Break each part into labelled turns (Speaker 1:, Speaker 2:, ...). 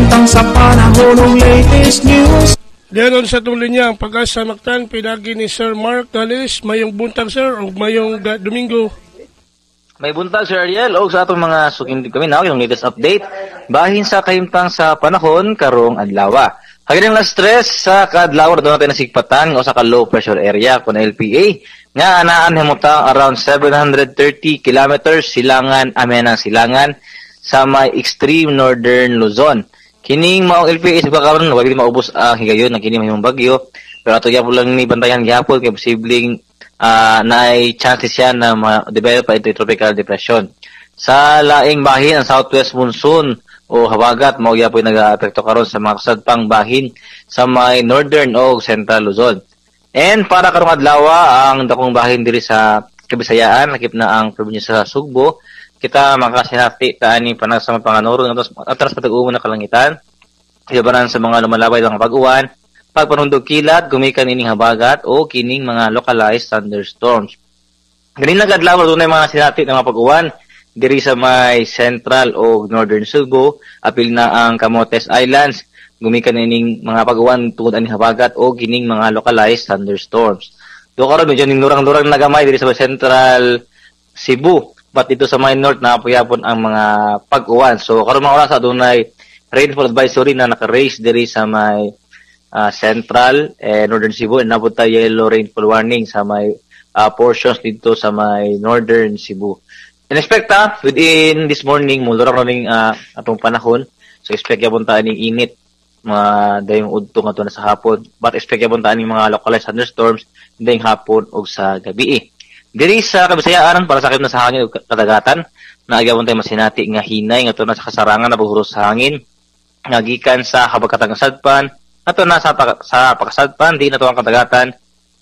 Speaker 1: kahimtang sa panahon ng latest news.
Speaker 2: Diyan sa tuloy niya ang Pag-asa Mactan, pinagi ni Sir Mark Gales. Mayong buntag, sir, o mayong Domingo.
Speaker 3: May buntag, Sir Ariel, o sa atong mga sukin kami na, yung latest update. Bahin sa kahimtang sa panahon, karong adlawa. Haginang last stress sa kadlawa, doon natin nasigpatan o sa low pressure area kung LPA. Nga anaan himutang around 730 kilometers silangan, amenang silangan sa may extreme northern Luzon. Kining maong LPA sa karon wali maubos ang higayon ng kining mahimong bagyo, pero ato gyapon lang ni bantayan gyapon kay posibleng naay chances siya na ma-develop pa into tropical depression. Sa laing bahin ang southwest monsoon o habagat mao gyapon nagaapekto karon sa mga kasadpang bahin sa may northern o central Luzon. And para karong adlaw ang dakong bahin diri sa Kabisayaan, lakip na ang probinsya sa Sugbo. Kita makasinati taani panag sa panganoro atras patag-umo na kalangitan. Ibaran sa mga lumalabay ng pag-uwan, pagpanundog kilat, gumikan ining habagat o kining mga localized thunderstorms. Ganina kadlaw dunay mga sinati ng mga pag-uwan diri sa may central o northern Sugbo, apil na ang Camotes Islands, gumikan ining mga pag-uwan tungod ani habagat o kining mga localized thunderstorms. Do karon medyo ning lurang-lurang na gamay diri sa central Cebu. But dito sa may north na puyapon ang mga pag-uwan. So karon mga oras adunay rainfall advisory na naka-raise diri sa may central northern Cebu, and nabot ta yellow rainfall warning sa may portions dito sa may northern Cebu. In-expect within this morning mulurang ning atong panahon. So expect gyapon ta ning init mga dayong udto ngadto na sa hapon. But expect gyapon ta ning mga localized thunderstorms dayong hapon ug sa gabi. Diri sa Kabisayaan para sakit na sa hangin ug kadagatan, naagyawon tayo masinati nga hinay nga na sa kasarangan na buhuros sa hangin, nagikan sa habagkatang sadpan, ato na sa pakasadpan, di na to ang kadagatan,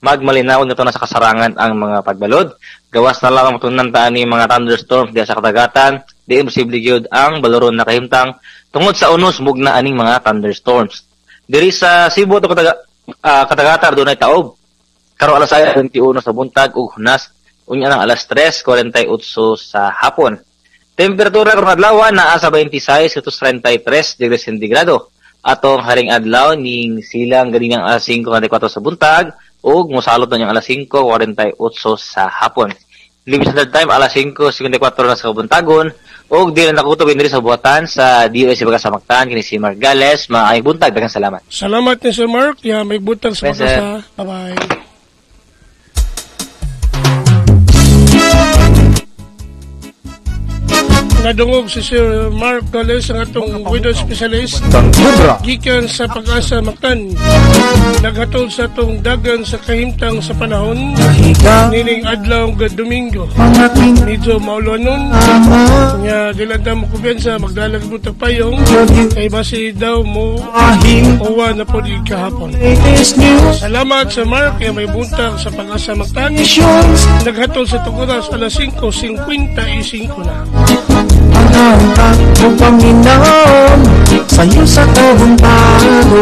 Speaker 3: magmalinaw na to na sa kasarangan ang mga pagbalod. Gawas na lang matunan taan ni mga thunderstorms diya sa kadagatan, di imposible gyud ang baloron na kahimtang tungod sa unos mugna aning mga thunderstorms. Diri sa Cebu to kadagatan dunay taob. Karo alas 21 sa buntag ug hunas unya ng alas 3:48 sa hapon. Temperatura karong adlaw naa sa 26 to 33 degrees centigrado. Atong haring adlaw ning silang ganinang alas 5:44 sa buntag ug mosalot na alas 5:48 sa hapon. Limit standard time alas 5:54 na sa buntagon ug dili na nakutob diri sa buhatan sa DOS Pag-asa Mactan kini si Mark Gales. Maayong buntag, daghang salamat.
Speaker 2: Salamat ni Sir Mark. May buntag sa Pag-asa. Bye-bye. Nadungog si Sir Mark Gales ang atong widow specialist gikan sa Pag-asa Mactan. Naghatod sa atong dagan sa kahimtang sa panahon nining adlaw nga Domingo. Medyo maulanon nga dilanda mo kumpiyansa magdalag mo tagpayong kay basi daw mo uwa na po di kahapon. Salamat sa Mark kaya may buntag sa Pag-asa Mactan. Naghatod sa itong oras alas 5:55 na.
Speaker 1: Ang Panginoon sa'yo sa kabuntago.